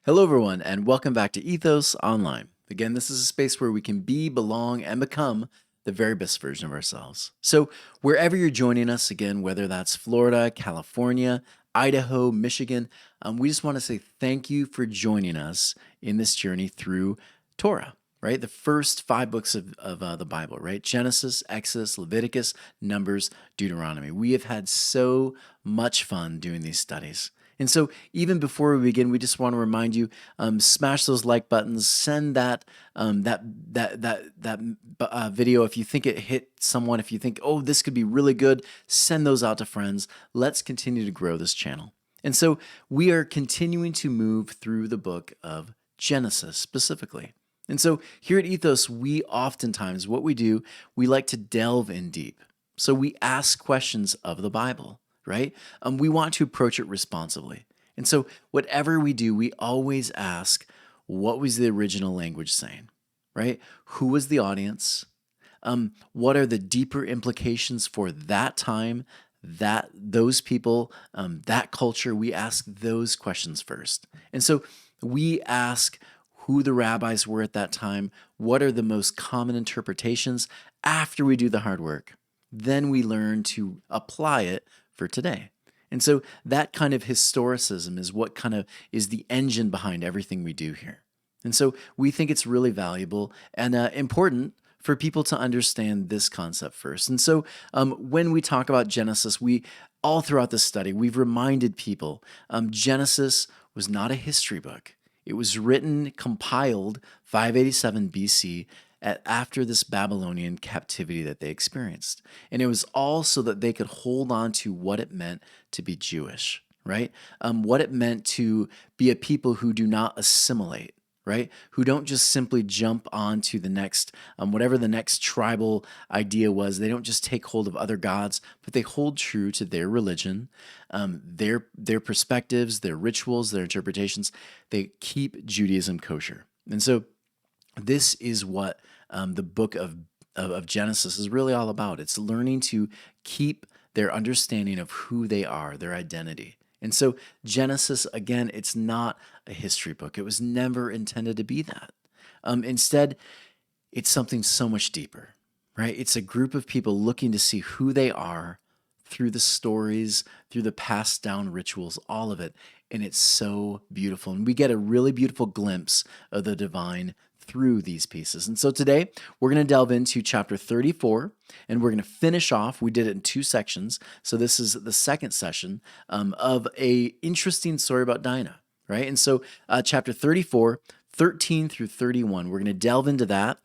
Hello, everyone, and welcome back to Ethos Online. Again, this is a space where we can be, belong, and become the very best version of ourselves. So, wherever you're joining us, again, whether that's Florida, California, Idaho, Michigan, we just want to say thank you for joining us in this journey through Torah, right? The first five books of the Bible, right? Genesis, Exodus, Leviticus, Numbers, Deuteronomy. We have had so much fun doing these studies. And so, even before we begin, we just want to remind you: smash those like buttons, send that video if you think it hit someone. If you think, oh, this could be really good, send those out to friends. Let's continue to grow this channel. And so, we are continuing to move through the book of Genesis specifically. And so, here at Ethos, we oftentimes what we do, we like to delve in deep. So we ask questions of the Bible, right? We want to approach it responsibly. And so, whatever we do, we always ask, what was the original language saying, right? Who was the audience? What are the deeper implications for that time, those people, that culture? We ask those questions first. And so, we ask who the rabbis were at that time, what are the most common interpretations after we do the hard work. Then we learn to apply it for today. And so that kind of historicism is what kind of is the engine behind everything we do here. And so we think it's really valuable and important for people to understand this concept first. And so when we talk about Genesis, we all throughout the study, we've reminded people Genesis was not a history book. It was written, compiled 587 BC after this Babylonian captivity that they experienced. And it was all so that they could hold on to what it meant to be Jewish, right? What it meant to be a people who do not assimilate, right? Who don't just simply jump onto the next, whatever the next tribal idea was. They don't just take hold of other gods, but they hold true to their religion, their perspectives, their rituals, their interpretations. They keep Judaism kosher. And so this is what the book of Genesis is really all about. It's learning to keep their understanding of who they are, their identity. And so Genesis, again, it's not a history book. It was never intended to be that. Instead, it's something so much deeper, right? It's a group of people looking to see who they are through the stories, through the passed down rituals, all of it. And it's so beautiful. And we get a really beautiful glimpse of the divine through these pieces. And so today we're going to delve into chapter 34 and we're going to finish off. We did it in two sections. So this is the second session of a interesting story about Dinah, right? And so chapter 34, 13 through 31. We're going to delve into that.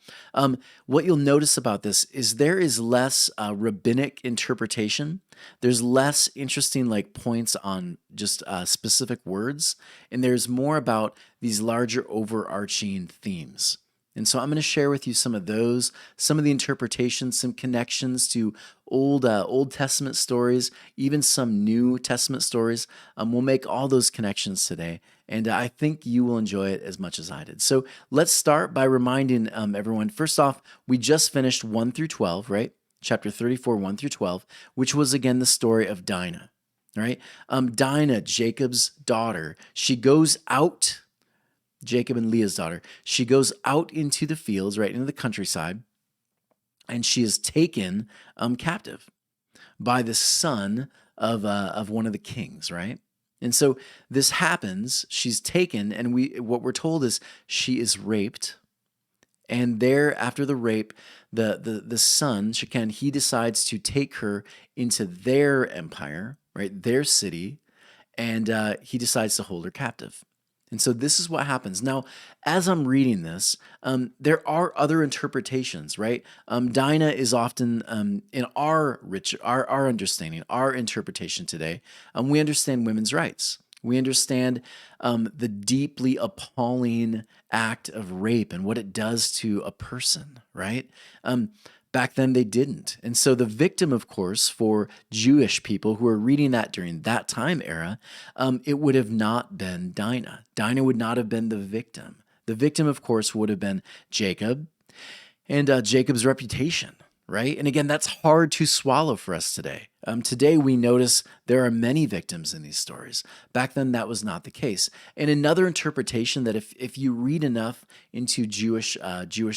What you'll notice about this is there is less rabbinic interpretation. There's less interesting points on just specific words, and there's more about these larger overarching themes. And so I'm going to share with you some of those, some of the interpretations, some connections to Old Testament stories, even some New Testament stories. We'll make all those connections today, and I think you will enjoy it as much as I did. So let's start by reminding everyone, first off, we just finished 1 through 12, right? Chapter 34, 1 through 12, which was again the story of Dinah, right? Dinah, Jacob's daughter, she goes out, Jacob and Leah's daughter, she goes out into the fields, right, into the countryside, and she is taken captive by the son of one of the kings, right? And so this happens, she's taken, and what we're told is she is raped. And there, after the rape, the son, Shechem, he decides to take her into their empire, right, their city, and he decides to hold her captive. And so this is what happens. Now, as I'm reading this, there are other interpretations, right? Dinah is often in our understanding, our interpretation today. We understand women's rights. We understand the deeply appalling act of rape and what it does to a person, right? Back then they didn't. And so the victim, of course, for Jewish people who are reading that during that time era, it would have not been Dinah. Dinah would not have been the victim. The victim, of course, would have been Jacob and Jacob's reputation, right? And again, that's hard to swallow for us today. Today, we notice there are many victims in these stories. Back then, that was not the case. And another interpretation that if you read enough into Jewish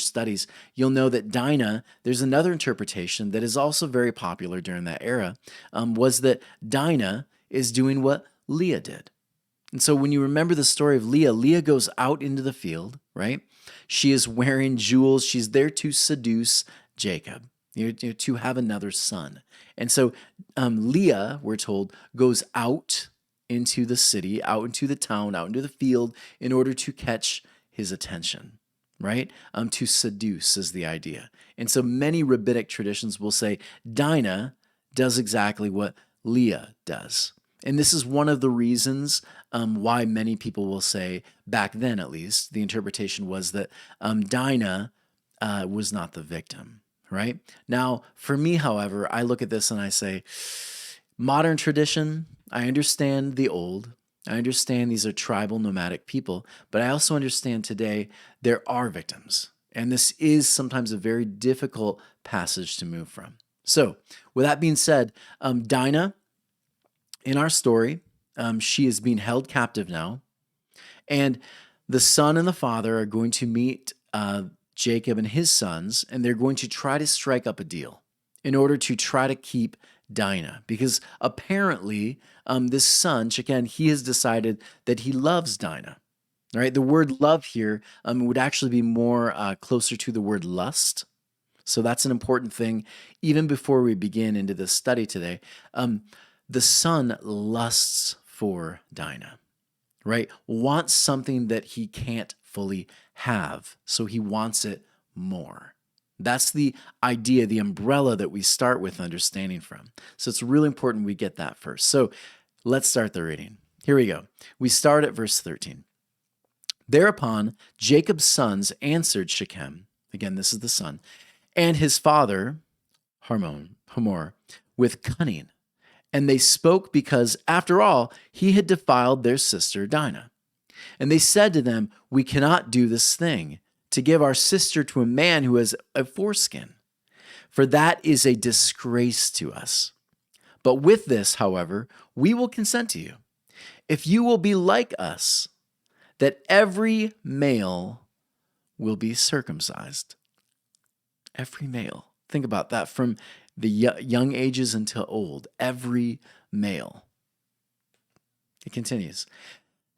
studies, you'll know that Dinah, there's another interpretation that is also very popular during that era, was that Dinah is doing what Leah did. And so when you remember the story of Leah, Leah goes out into the field, right? She is wearing jewels. She's there to seduce Jacob, to have another son. And so Leah, we're told, goes out into the city, out into the town, out into the field in order to catch his attention, right? To seduce is the idea. And so many rabbinic traditions will say Dinah does exactly what Leah does. And this is one of the reasons why many people will say, back then at least, the interpretation was that Dinah was not the victim, right? Now, for me, however, I look at this and I say, modern tradition, I understand the old. I understand these are tribal nomadic people, but I also understand today there are victims. And this is sometimes a very difficult passage to move from. So, with that being said, Dinah, in our story, she is being held captive now, and the son and the father are going to meet Jacob and his sons, and they're going to try to strike up a deal in order to try to keep Dinah, because apparently this son, Shechem, he has decided that he loves Dinah. Right? The word love here would actually be more closer to the word lust. So that's an important thing. Even before we begin into this study today, the son lusts for Dinah, right? Wants something that he can't fully have, so he wants it more. That's the idea, the umbrella that we start with understanding from. So it's really important we get that first. So let's start the reading. Here we go. We start at verse 13. Thereupon Jacob's sons answered Shechem, again, this is the son, and his father, Hamor, with cunning. And they spoke because, after all, he had defiled their sister Dinah. And they said to them, we cannot do this thing, to give our sister to a man who has a foreskin, for that is a disgrace to us. But with this, however, we will consent to you, if you will be like us, that every male will be circumcised. Every male. Think about that, from the young ages until old, every male. It continues.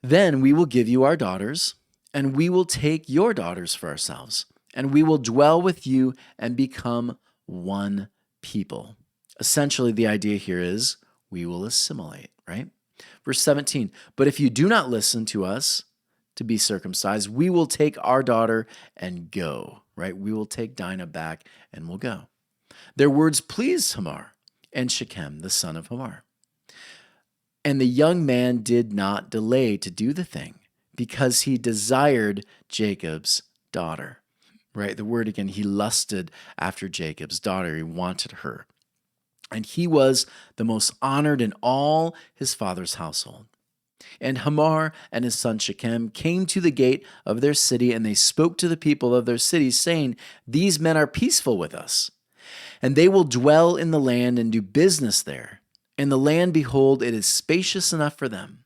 Then we will give you our daughters, and we will take your daughters for ourselves, and we will dwell with you and become one people. Essentially, the idea here is we will assimilate, right? Verse 17, but if you do not listen to us to be circumcised, we will take our daughter and go, right? We will take Dinah back and we'll go. Their words pleased Hamor and Shechem, the son of Hamor. And the young man did not delay to do the thing because he desired Jacob's daughter, right? The word again, he lusted after Jacob's daughter. He wanted her. And he was the most honored in all his father's household. And Hamor and his son Shechem came to the gate of their city, and they spoke to the people of their city, saying, these men are peaceful with us, and they will dwell in the land and do business there. And the land, behold, it is spacious enough for them.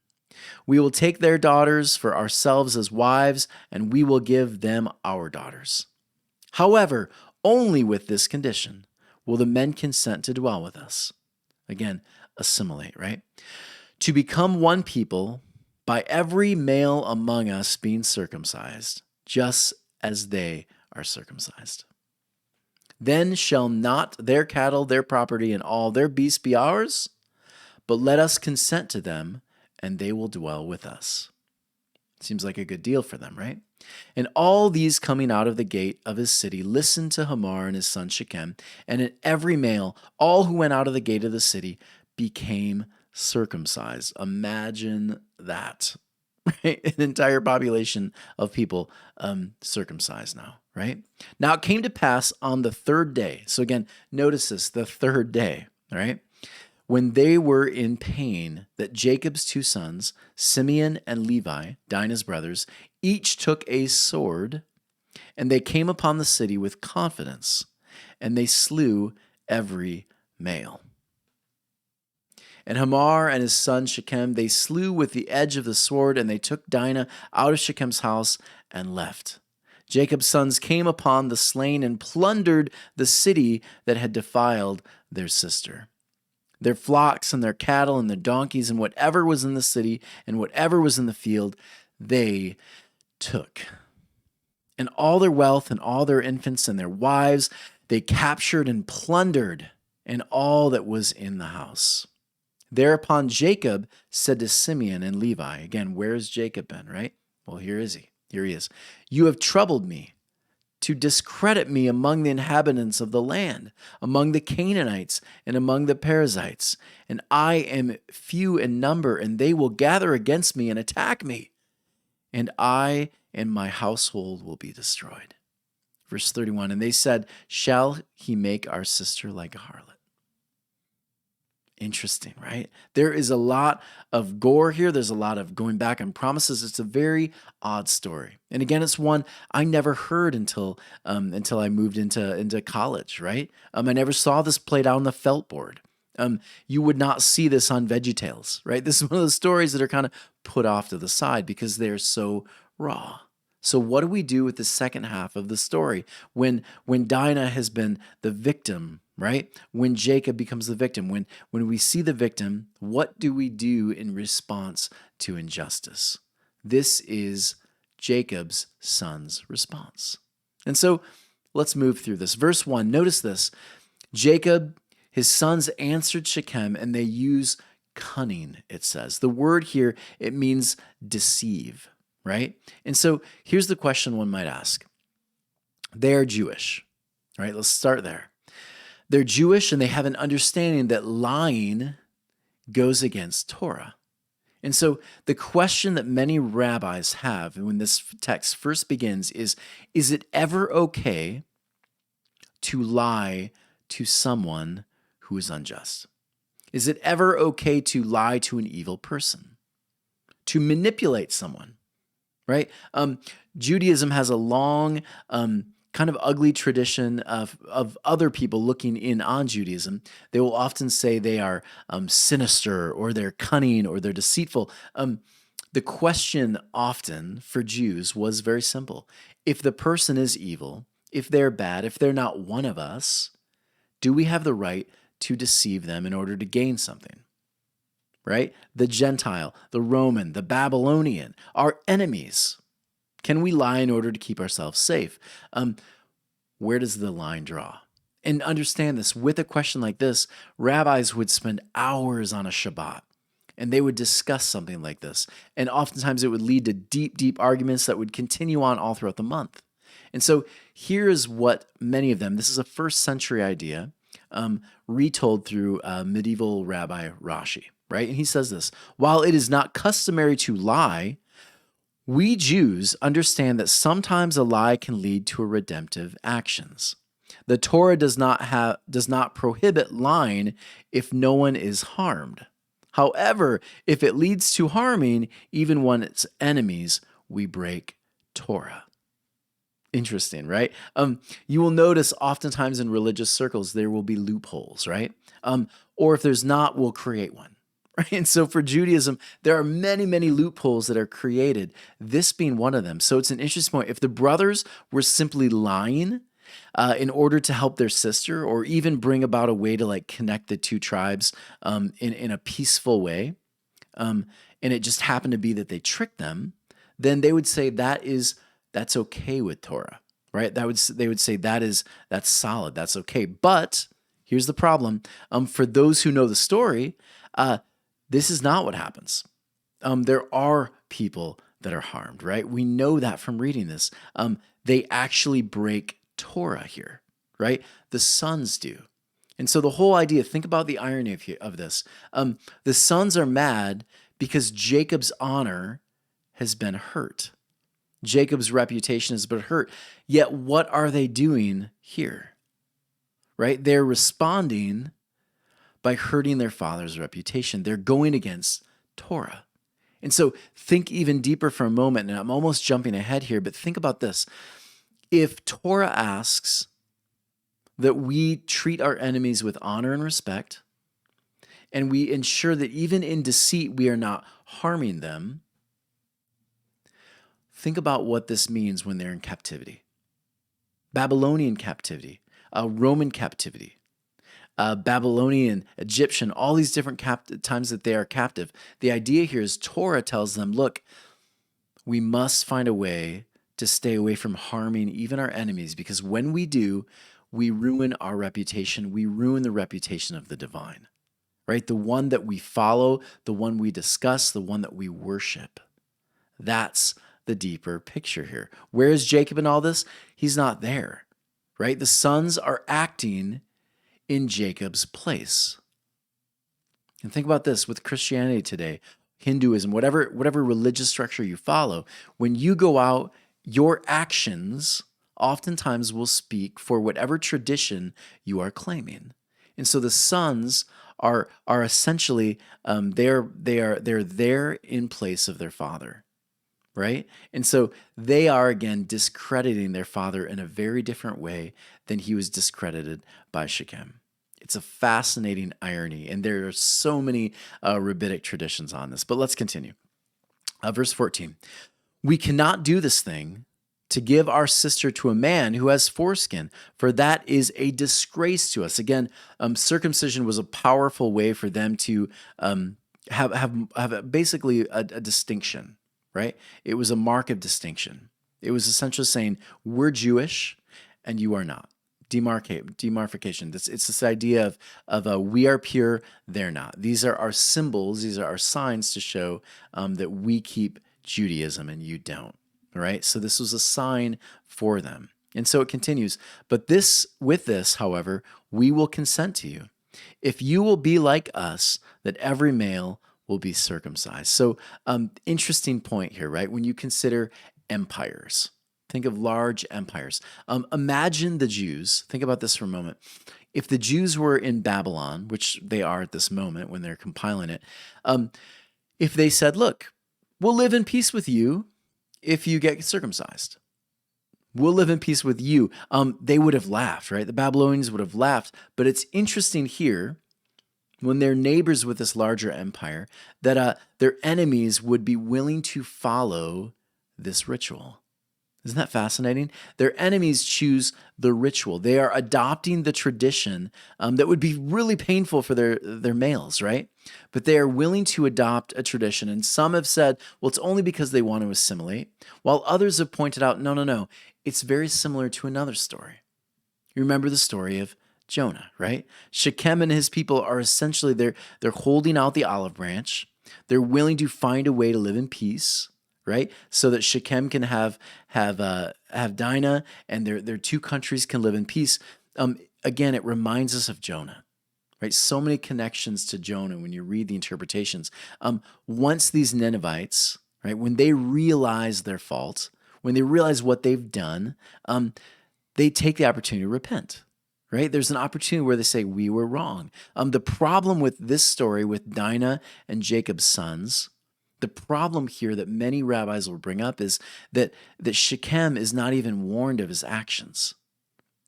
We will take their daughters for ourselves as wives, and we will give them our daughters. However, only with this condition will the men consent to dwell with us. Again, assimilate, right? To become one people, by every male among us being circumcised, just as they are circumcised. Then shall not their cattle, their property, and all their beasts be ours, but let us consent to them, and they will dwell with us. Seems like a good deal for them, right? And all these coming out of the gate of his city listened to Hamor and his son Shechem, and in every male, all who went out of the gate of the city became circumcised. Imagine that, right? An entire population of people circumcised now, right? Now it came to pass on the third day. So again, notice this, the third day, right? When they were in pain, that Jacob's two sons, Simeon and Levi, Dinah's brothers, each took a sword, and they came upon the city with confidence, and they slew every male. And Hamor and his son Shechem, they slew with the edge of the sword, and they took Dinah out of Shechem's house and left. Jacob's sons came upon the slain and plundered the city that had defiled their sister. Their flocks and their cattle and their donkeys and whatever was in the city and whatever was in the field, they took. And all their wealth and all their infants and their wives, they captured and plundered, and all that was in the house. Thereupon Jacob said to Simeon and Levi, again, where's Jacob been, right? Well, here is he. Here he is. You have troubled me to discredit me among the inhabitants of the land, among the Canaanites and among the Perizzites. And I am few in number, and they will gather against me and attack me. And I and my household will be destroyed. Verse 31, and they said, shall he make our sister like a harlot? Interesting, right? There is a lot of gore here. There's a lot of going back on promises. It's a very odd story. And again, it's one I never heard until I moved into college, right? I never saw this played out on the felt board. You would not see this on VeggieTales, right? This is one of those stories that are kind of put off to the side because they're so raw. So what do we do with the second half of the story when Dinah has been the victim, right? When Jacob becomes the victim, when we see the victim, what do we do in response to injustice? This is Jacob's son's response. And so let's move through this. Verse 1, notice this. Jacob, his sons answered Shechem, and they use cunning, it says. The word here, it means deceive, right? And so here's the question one might ask. They are Jewish, right? Let's start there. They're Jewish, and they have an understanding that lying goes against Torah. And so the question that many rabbis have when this text first begins is it ever okay to lie to someone who is unjust? Is it ever okay to lie to an evil person? To manipulate someone, right? Judaism has a long, kind of ugly tradition of other people looking in on Judaism. They will often say they are sinister or they're cunning or they're deceitful. The question often for Jews was very simple. If the person is evil, if they're bad, if they're not one of us, do we have the right to deceive them in order to gain something? Right? The Gentile, the Roman, the Babylonian, our enemies. Can we lie in order to keep ourselves safe? Where does the line draw? And understand this, with a question like this, rabbis would spend hours on a Shabbat, and they would discuss something like this. And oftentimes it would lead to deep, deep arguments that would continue on all throughout the month. And so here's what many of them, this is a first century idea, retold through medieval Rabbi Rashi, right? And he says this, while it is not customary to lie, we Jews understand that sometimes a lie can lead to a redemptive actions. The Torah does not prohibit lying if no one is harmed. However, if it leads to harming even one's enemies, we break Torah. Interesting, right? You will notice oftentimes in religious circles there will be loopholes, right? Or if there's not, we'll create one. Right? And so for Judaism, there are many, many loopholes that are created, this being one of them. So it's an interesting point. If the brothers were simply lying in order to help their sister or even bring about a way to like connect the two tribes in a peaceful way, and it just happened to be that they tricked them, then they would say that's okay with Torah, right? They would say that's solid, that's okay. But here's the problem. For those who know the story, this is not what happens. There are people that are harmed, right? We know that from reading this. They actually break Torah here, right? The sons do. And so the whole idea, think about the irony of this. The sons are mad because Jacob's honor has been hurt. Jacob's reputation has been hurt. Yet what are they doing here? Right? They're responding by hurting their father's reputation. They're going against Torah. And so think even deeper for a moment, and I'm almost jumping ahead here, but think about this. If Torah asks that we treat our enemies with honor and respect, and we ensure that even in deceit, we are not harming them. Think about what this means when they're in captivity. Babylonian captivity, Roman captivity, Babylonian, Egyptian, all these different times that they are captive. The idea here is Torah tells them, look, we must find a way to stay away from harming even our enemies, because when we do, we ruin our reputation. We ruin the reputation of the divine, right? The one that we follow, the one we discuss, the one that we worship. That's the deeper picture here. Where is Jacob in all this? He's not there, right? The sons are acting in Jacob's place. And think about this with Christianity today, Hinduism, whatever religious structure you follow, when you go out, your actions oftentimes will speak for whatever tradition you are claiming. And so the sons are essentially they're there in place of their father, right? And so they are again discrediting their father in a very different way than he was discredited by Shechem. It's a fascinating irony, and there are so many rabbinic traditions on this. But let's continue. Verse 14. We cannot do this thing to give our sister to a man who has foreskin, for that is a disgrace to us. Again, circumcision was a powerful way for them to have basically a distinction, right? It was a mark of distinction. It was essentially saying, we're Jewish and you are not. Demarcation. It's this idea of we are pure, they're not. These are our symbols, these are our signs to show that we keep Judaism and you don't. All right? So this was a sign for them. And so it continues. But with this, however, we will consent to you. If you will be like us, that every male will be circumcised. So interesting point here, right? When you consider empires. Think of large empires. Imagine the Jews. Think about this for a moment. If the Jews were in Babylon, which they are at this moment when they're compiling it, if they said, look, we'll live in peace with you if you get circumcised. We'll live in peace with you. They would have laughed, right? The Babylonians would have laughed. But it's interesting here, when they're neighbors with this larger empire, that their enemies would be willing to follow this ritual. Isn't that fascinating? Their enemies choose the ritual. They are adopting the tradition that would be really painful for their males, right? But they are willing to adopt a tradition. And some have said, well, it's only because they want to assimilate, while others have pointed out, no. It's very similar to another story. You remember the story of Jonah, right? Shechem and his people are essentially, they're holding out the olive branch. They're willing to find a way to live in peace, right? So that Shechem can have Dinah, and their two countries can live in peace. Again, it reminds us of Jonah, right? So many connections to Jonah when you read the interpretations. Once these Ninevites, right, when they realize their fault, when they realize what they've done, they take the opportunity to repent. Right? There's an opportunity where they say, we were wrong. The problem with this story with Dinah and Jacob's sons, the problem here that many rabbis will bring up is that Shechem is not even warned of his actions.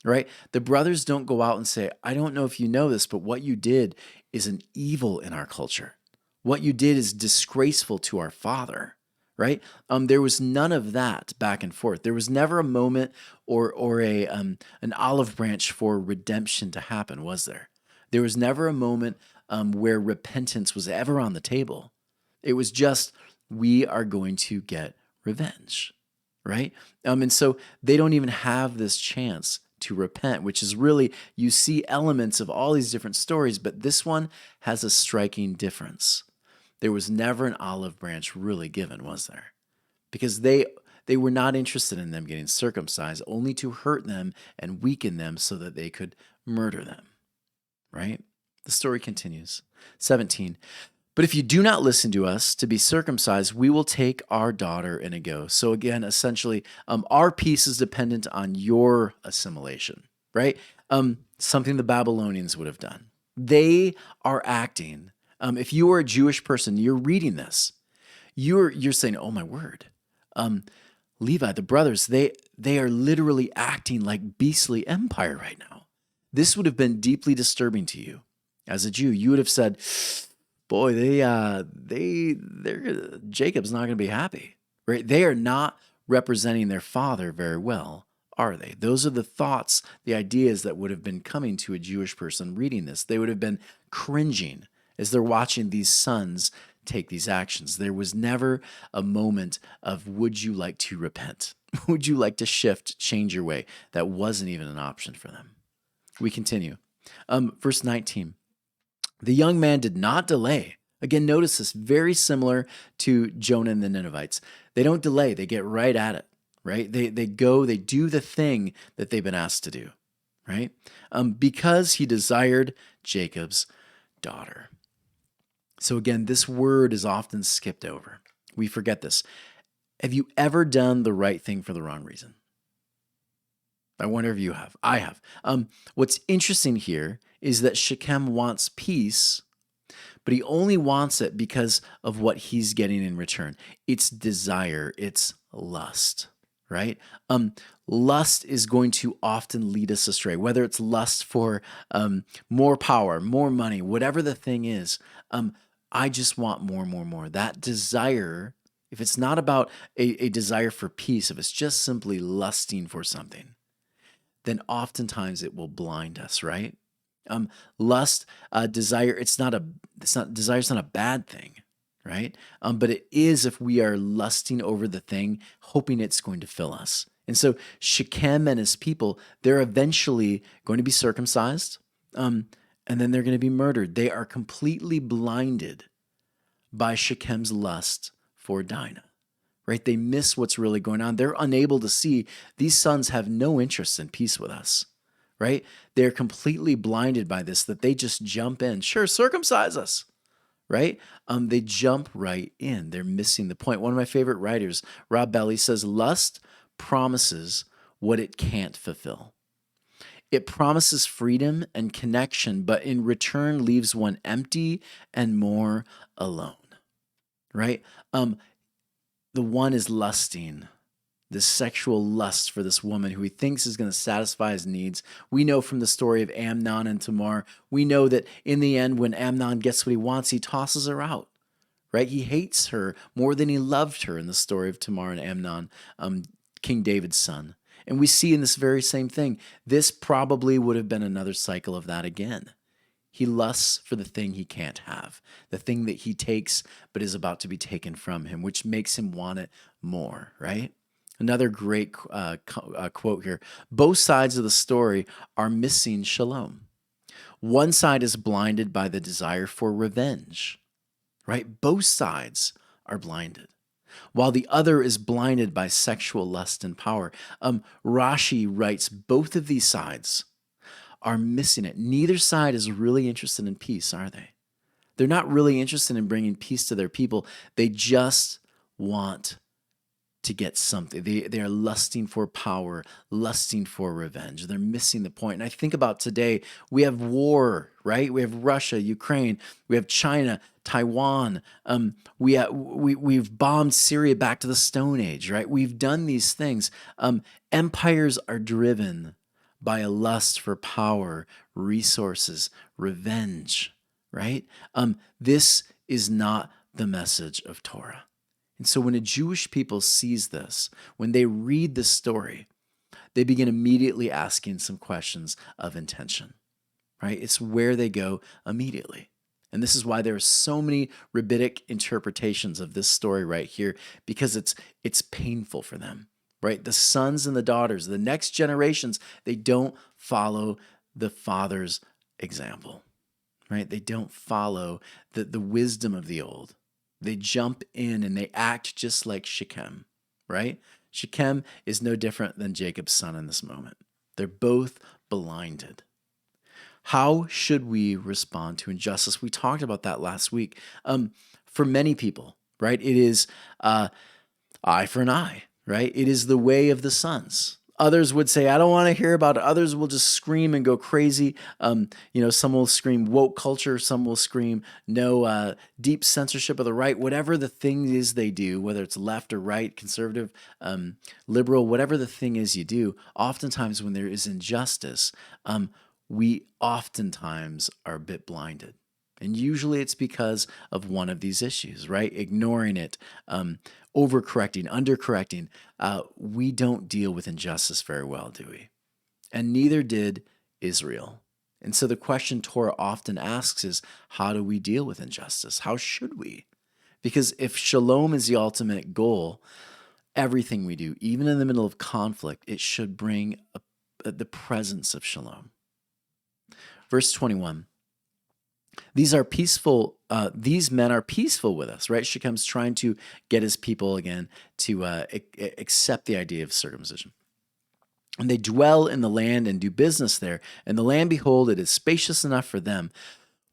Right? The brothers don't go out and say, I don't know if you know this, but what you did is an evil in our culture. What you did is disgraceful to our father. Right? There was none of that back and forth. There was never a moment or an olive branch for redemption to happen, was there? There was never a moment where repentance was ever on the table. It was just, we are going to get revenge, right? And so they don't even have this chance to repent, which is really, you see elements of all these different stories, but this one has a striking difference. There was never an olive branch really given, was there? Because they were not interested in them getting circumcised, only to hurt them and weaken them so that they could murder them, right? The story continues. 17, but if you do not listen to us to be circumcised, we will take our daughter and go. So again, essentially, our peace is dependent on your assimilation, right? Something the Babylonians would have done. They are acting. If you are a Jewish person, you're reading this, you're saying, oh my word, Levi, the brothers, they are literally acting like beastly empire right now. This would have been deeply disturbing to you. As a Jew, you would have said, boy, Jacob's not going to be happy, right? They are not representing their father very well, are they? Those are the thoughts, the ideas that would have been coming to a Jewish person reading this. They would have been cringing as they're watching these sons take these actions. There was never a moment of, would you like to repent? Would you like to shift, change your way? That wasn't even an option for them. We continue. Verse 19. The young man did not delay. Again, notice this, very similar to Jonah and the Ninevites. They don't delay, they get right at it, right? They go, they do the thing that they've been asked to do, right? Because he desired Jacob's daughter. So again, this word is often skipped over. We forget this. Have you ever done the right thing for the wrong reason? I wonder if you have. I have. What's interesting here is that Shechem wants peace, but he only wants it because of what he's getting in return. It's desire, it's lust, right? Lust is going to often lead us astray, whether it's lust for more power, more money, whatever the thing is. I just want more. That desire, if it's not about a desire for peace, if it's just simply lusting for something, then oftentimes it will blind us, right? Lust, desire, desire's not a bad thing, right? But it is if we are lusting over the thing, hoping it's going to fill us. And so Shechem and his people, they're eventually going to be circumcised, and then they're going to be murdered. They are completely blinded by Shechem's lust for Dinah. Right? They miss what's really going on. They're unable to see these sons have no interest in peace with us, right? They're completely blinded by this, that they just jump in. Sure, circumcise us, right? They jump right in. They're missing the point. One of my favorite writers, Rob Bell, says, lust promises what it can't fulfill. It promises freedom and connection, but in return leaves one empty and more alone, right? The one is lusting, this sexual lust for this woman who he thinks is going to satisfy his needs. We know from the story of Amnon and Tamar, we know that in the end, when Amnon gets what he wants, he tosses her out, right? He hates her more than he loved her in the story of Tamar and Amnon, King David's son. And we see in this very same thing, this probably would have been another cycle of that again. He lusts for the thing he can't have, the thing that he takes but is about to be taken from him, which makes him want it more, right? Another great quote here. Both sides of the story are missing shalom. One side is blinded by the desire for revenge, right? Both sides are blinded, while the other is blinded by sexual lust and power. Rashi writes both of these sides are missing it. Neither side is really interested in peace, are they? They're not really interested in bringing peace to their people. They just want to get something. They are lusting for power, lusting for revenge. They're missing the point. And I think about today, we have war, right? We have Russia, Ukraine, we have China, Taiwan. We've bombed Syria back to the Stone Age, right? We've done these things. Empires are driven by a lust for power, resources, revenge, right? This is not the message of Torah. And so when a Jewish people sees this, when they read this story, they begin immediately asking some questions of intention, right? It's where they go immediately. And this is why there are so many rabbinic interpretations of this story right here, because it's painful for them. Right? The sons and the daughters, the next generations, they don't follow the father's example, right? They don't follow the wisdom of the old. They jump in and they act just like Shechem, right? Shechem is no different than Jacob's son in this moment. They're both blinded. How should we respond to injustice? We talked about that last week. For many people, right, it is eye for an eye. Right? It is the way of the sons. Others would say, I don't want to hear about it. Others will just scream and go crazy. Some will scream woke culture. Some will scream no deep censorship of the right. Whatever the thing is they do, whether it's left or right, conservative, liberal, whatever the thing is you do, oftentimes when there is injustice, we oftentimes are a bit blinded. And usually it's because of one of these issues, right? Ignoring it, overcorrecting, undercorrecting. We don't deal with injustice very well, do we? And neither did Israel. And so the question Torah often asks is, how do we deal with injustice? How should we? Because if shalom is the ultimate goal, everything we do, even in the middle of conflict, it should bring the presence of shalom. Verse 21. These men are peaceful with us, right? Shechem's trying to get his people again to accept the idea of circumcision. And they dwell in the land and do business there. And the land, behold, it is spacious enough for them.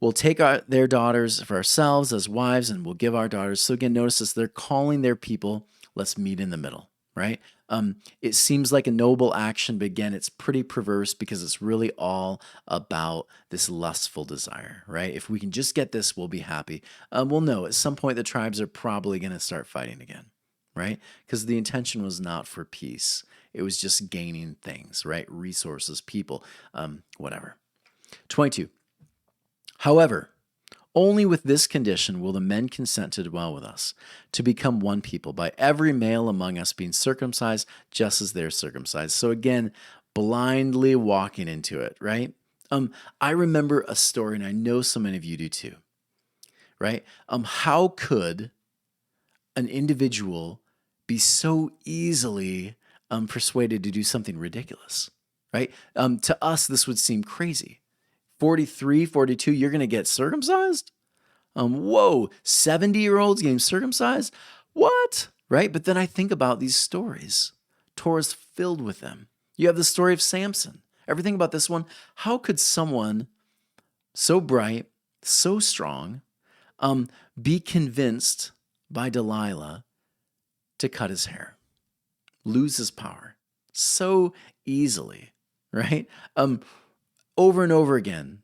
We'll take their daughters for ourselves as wives, and we'll give our daughters. So again, notice this, they're calling their people, let's meet in the middle, right? It seems like a noble action, but again, it's pretty perverse because it's really all about this lustful desire, right? If we can just get this, we'll be happy. Well, no, at some point, the tribes are probably going to start fighting again, right? Because the intention was not for peace. It was just gaining things, right? Resources, people, whatever. 22. However, only with this condition will the men consent to dwell with us, to become one people, by every male among us being circumcised just as they're circumcised. So again, blindly walking into it, right? I remember a story, and I know so many of you do too, right? How could an individual be so easily persuaded to do something ridiculous, right? To us, this would seem crazy. 43, 42, you're going to get circumcised? Whoa, 70-year-olds getting circumcised? What? Right? But then I think about these stories. Torah's filled with them. You have the story of Samson. Everything about this one, how could someone so bright, so strong, be convinced by Delilah to cut his hair, lose his power so easily, right? Over and over again,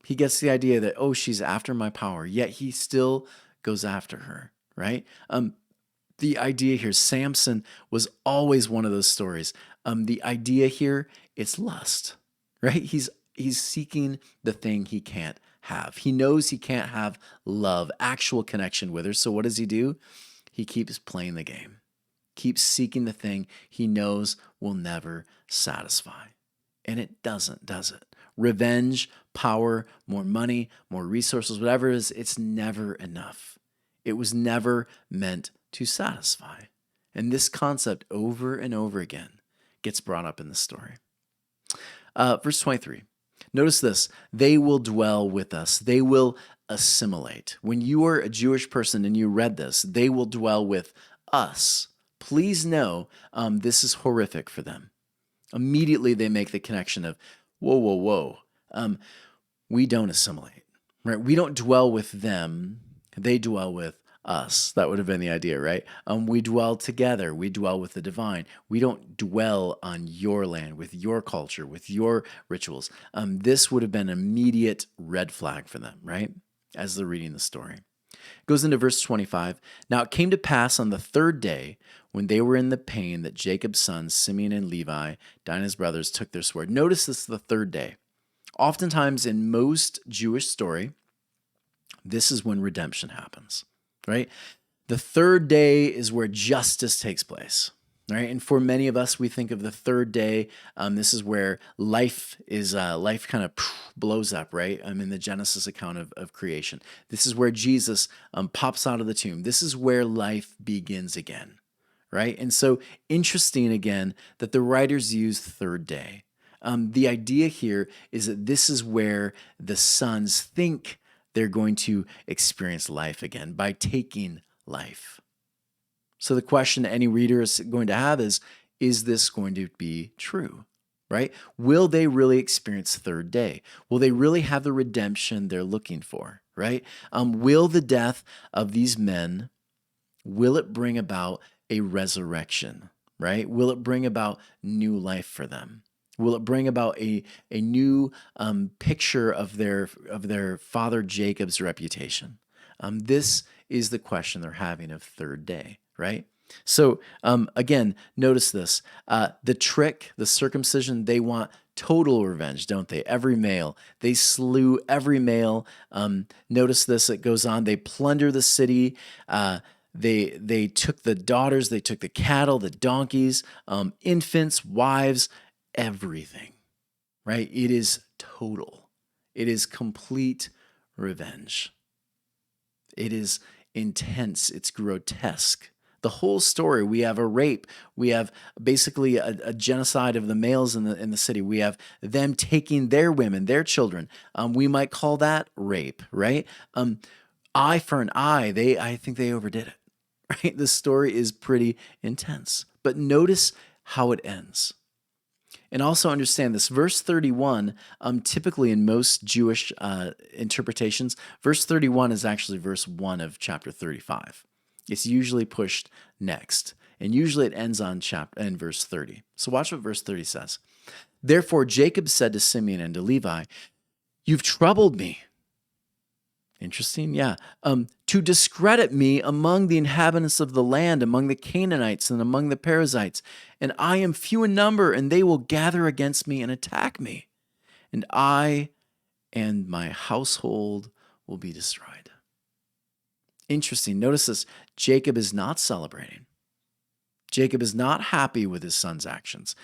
he gets the idea that, oh, she's after my power, yet he still goes after her, right? The idea here, Samson was always one of those stories. The idea here, it's lust, right? He's seeking the thing he can't have. He knows he can't have love, actual connection with her. So what does he do? He keeps playing the game, keeps seeking the thing he knows will never satisfy. And it doesn't, does it? Revenge, power, more money, more resources, whatever it is, it's never enough. It was never meant to satisfy. And this concept over and over again gets brought up in the story. Verse 23. Notice this. They will dwell with us. They will assimilate. When you are a Jewish person and you read this, they will dwell with us. Please know this is horrific for them. Immediately they make the connection of, whoa. We don't assimilate, right? We don't dwell with them. They dwell with us. That would have been the idea, right? We dwell together. We dwell with the divine. We don't dwell on your land, with your culture, with your rituals. This would have been an immediate red flag for them, right? As they're reading the story. It goes into verse 25. Now it came to pass on the third day, when they were in the pain, that Jacob's sons, Simeon and Levi, Dinah's brothers, took their sword. Notice this is the third day. Oftentimes in most Jewish story, this is when redemption happens, right? The third day is where justice takes place, right? And for many of us, we think of the third day. This is where life kind of blows up, right? In the Genesis account of creation. This is where Jesus pops out of the tomb. This is where life begins again, right? And so interesting again that the writers use third day. The idea here is that this is where the sons think they're going to experience life again by taking life. So the question any reader is going to have is this going to be true, right? Will they really experience third day? Will they really have the redemption they're looking for, right? Will the death of these men, will it bring about a resurrection, right? Will it bring about new life for them? Will it bring about a new picture of their father Jacob's reputation? This is the question they're having of third day, right? So again, notice this. The trick, the circumcision, they want total revenge, don't they? Every male. They slew every male. Notice this, it goes on. They plunder the city. They took the daughters, they took the cattle, the donkeys, infants, wives, everything, right? It is total. It is complete revenge. It is intense. It's grotesque. The whole story, we have a rape. We have basically a genocide of the males in the city. We have them taking their women, their children. We might call that rape, right? Eye for an eye. I think they overdid it, right? The story is pretty intense. But notice how it ends. And also understand this, verse 31, typically in most Jewish interpretations, verse 31 is actually verse 1 of chapter 35. It's usually pushed next, and usually it ends in verse 30. So watch what verse 30 says. Therefore Jacob said to Simeon and to Levi, "You've troubled me." Interesting, yeah. To discredit me among the inhabitants of the land, among the Canaanites and among the Perizzites. And I am few in number, and they will gather against me and attack me. And I and my household will be destroyed. Interesting. Notice this. Jacob is not celebrating. Jacob is not happy with his son's actions.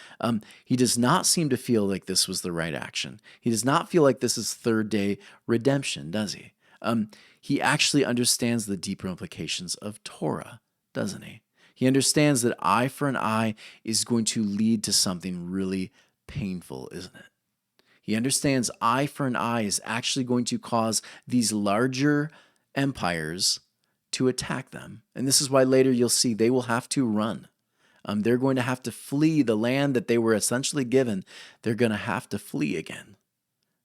He does not seem to feel like this was the right action. He does not feel like this is third day redemption, does he? He actually understands the deeper implications of Torah, doesn't he? He understands that eye for an eye is going to lead to something really painful, isn't it? He understands eye for an eye is actually going to cause these larger empires to attack them. And this is why later you'll see they will have to run. They're going to have to flee the land that they were essentially given. They're going to have to flee again.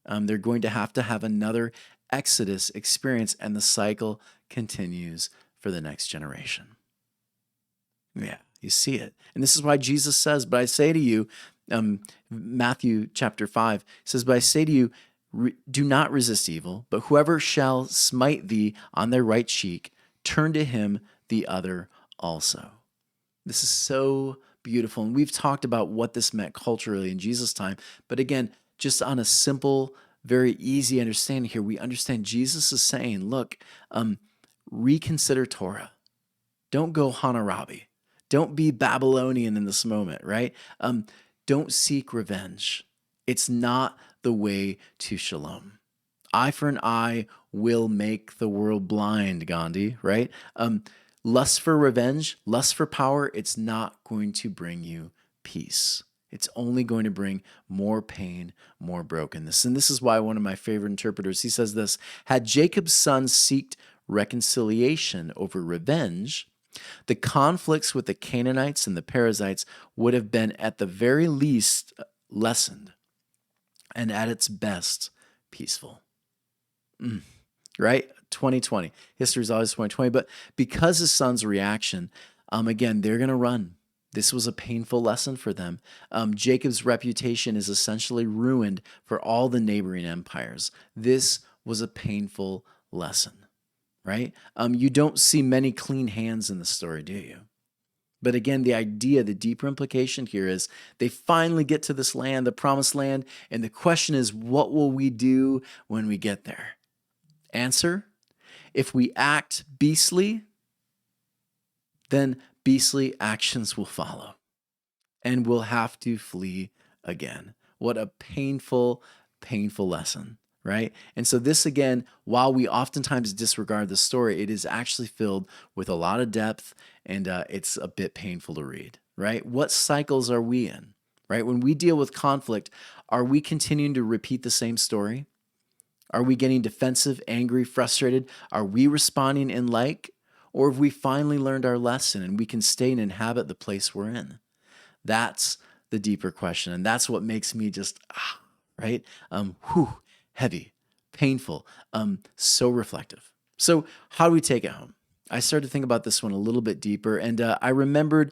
They're going to have another Exodus experience, and the cycle continues for the next generation. Yeah, you see it. And this is why Jesus says, but I say to you, Matthew chapter 5 says, but I say to you, do not resist evil, but whoever shall smite thee on their right cheek, turn to him the other also. This is so beautiful. And we've talked about what this meant culturally in Jesus' time. But again, just on a simple, very easy understanding here, we understand Jesus is saying, look, reconsider Torah. Don't go Hammurabi. Don't be Babylonian in this moment, right? Don't seek revenge. It's not the way to shalom. Eye for an eye will make the world blind, Gandhi, right? Lust for revenge, lust for power, it's not going to bring you peace. It's only going to bring more pain, more brokenness. And this is why one of my favorite interpreters, he says this, had Jacob's sons sought reconciliation over revenge, the conflicts with the Canaanites and the Perizzites would have been at the very least lessened and at its best peaceful. Right? 2020. History is always 2020. But because his son's reaction, again, they're going to run. This was a painful lesson for them. Jacob's reputation is essentially ruined for all the neighboring empires. This was a painful lesson, right? You don't see many clean hands in the story, do you? But again, the idea, the deeper implication here is they finally get to this land, the promised land, and the question is, what will we do when we get there? Answer, if we act beastly, then beastly actions will follow, and we'll have to flee again. What a painful, painful lesson, right? And so this, again, while we oftentimes disregard the story, it is actually filled with a lot of depth, and it's a bit painful to read, right? What cycles are we in, right? When we deal with conflict, are we continuing to repeat the same story? Are we getting defensive, angry, frustrated? Are we responding in like? Or have we finally learned our lesson and we can stay and inhabit the place we're in? That's the deeper question. And that's what makes me just, right? Heavy, painful, so reflective. So how do we take it home? I started to think about this one a little bit deeper, and I remembered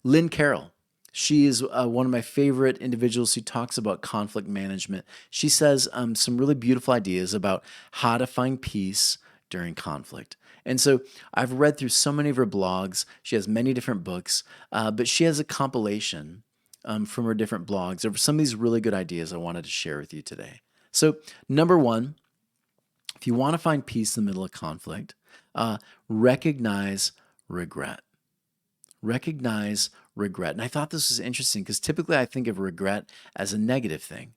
Lynn Carroll. She is one of my favorite individuals who talks about conflict management. She says some really beautiful ideas about how to find peace during conflict. And so I've read through so many of her blogs. She has many different books, but she has a compilation from our different blogs over some of these really good ideas I wanted to share with you today. So, number one, if you want to find peace in the middle of conflict, recognize regret. Recognize regret. And I thought this was interesting because typically I think of regret as a negative thing.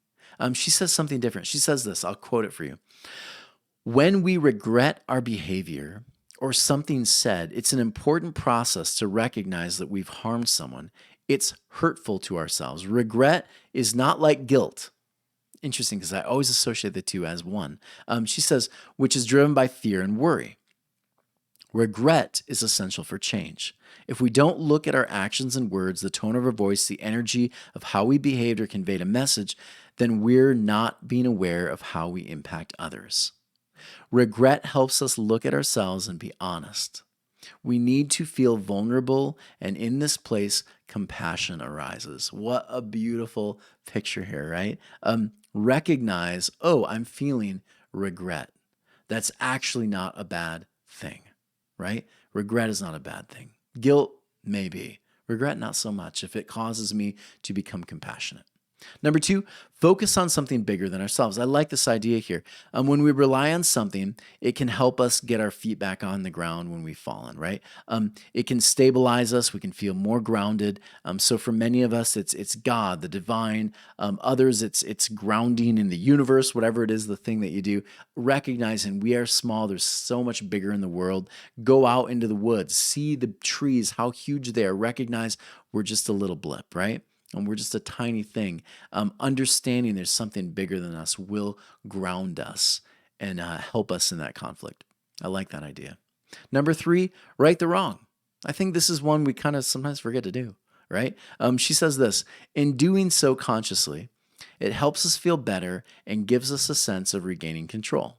She says something different. She says this, I'll quote it for you. When we regret our behavior or something said, it's an important process to recognize that we've harmed someone. It's hurtful to ourselves. Regret is not like guilt. Interesting, because I always associate the two as one. She says, which is driven by fear and worry. Regret is essential for change. If we don't look at our actions and words, the tone of our voice, the energy of how we behaved or conveyed a message, then we're not being aware of how we impact others. Regret helps us look at ourselves and be honest. We need to feel vulnerable, and in this place, compassion arises. What a beautiful picture here, right? Recognize, oh, I'm feeling regret. That's actually not a bad thing, right? Regret is not a bad thing. Guilt, maybe. Regret, not so much if it causes me to become compassionate. Number two, focus on something bigger than ourselves. I like this idea here. When we rely on something, it can help us get our feet back on the ground when we've fallen, right? It can stabilize us. We can feel more grounded. So for many of us, it's God, the divine. Others, it's grounding in the universe, whatever it is, the thing that you do. Recognizing we are small. There's so much bigger in the world. Go out into the woods. See the trees, how huge they are. Recognize we're just a little blip, right? And we're just a tiny thing. Understanding there's something bigger than us will ground us and help us in that conflict. I like that idea. Number three, right the wrong. I think this is one we kind of sometimes forget to do, right? She says this, in doing so consciously, it helps us feel better and gives us a sense of regaining control,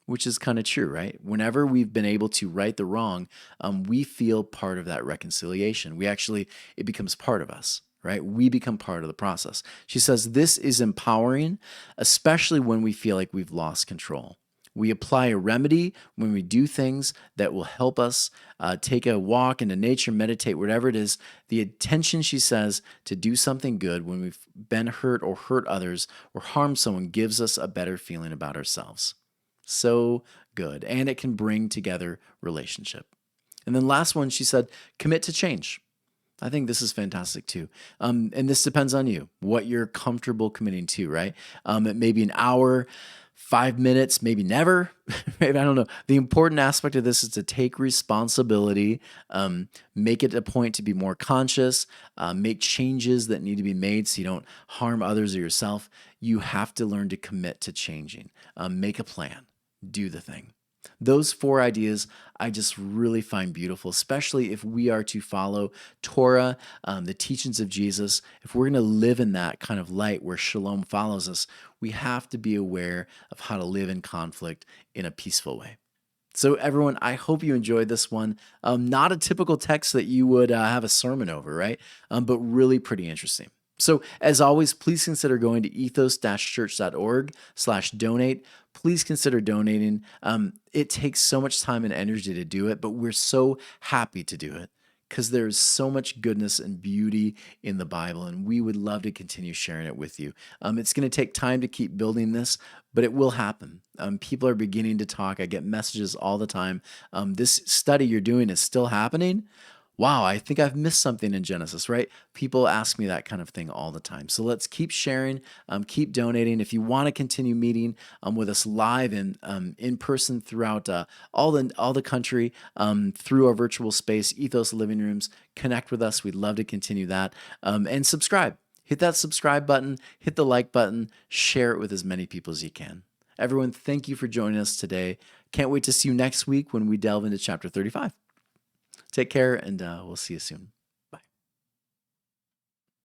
which is kind of true, right? Whenever we've been able to right the wrong, we feel part of that reconciliation. It becomes part of us. Right? We become part of the process. She says this is empowering, especially when we feel like we've lost control. We apply a remedy when we do things that will help us take a walk into nature, meditate, whatever it is. The intention, she says, to do something good when we've been hurt or hurt others or harmed someone gives us a better feeling about ourselves. So good. And it can bring together relationship. And then last one, she said, commit to change. I think this is fantastic too. And this depends on you, what you're comfortable committing to, right? It may be an hour, 5 minutes, maybe never. Maybe, I don't know. The important aspect of this is to take responsibility, make it a point to be more conscious, make changes that need to be made so you don't harm others or yourself. You have to learn to commit to changing. Make a plan. Do the thing. Those 4 ideas I just really find beautiful, especially if we are to follow Torah, the teachings of Jesus. If we're going to live in that kind of light where shalom follows us, we have to be aware of how to live in conflict in a peaceful way. So everyone, I hope you enjoyed this one. Not a typical text that you would have a sermon over, right? But really pretty interesting. So as always, please consider going to ethos-church.org/donate. Please consider donating. It takes so much time and energy to do it, but we're so happy to do it because there's so much goodness and beauty in the Bible, and we would love to continue sharing it with you. It's going to take time to keep building this, but it will happen. People are beginning to talk. I get messages all the time. This study you're doing is still happening. Wow, I think I've missed something in Genesis, right? People ask me that kind of thing all the time. So let's keep sharing, keep donating. If you want to continue meeting with us live and in person throughout all the country through our virtual space, Ethos Living Rooms, connect with us. We'd love to continue that. And subscribe. Hit that subscribe button, hit the like button, share it with as many people as you can. Everyone, thank you for joining us today. Can't wait to see you next week when we delve into chapter 35. Take care, and we'll see you soon.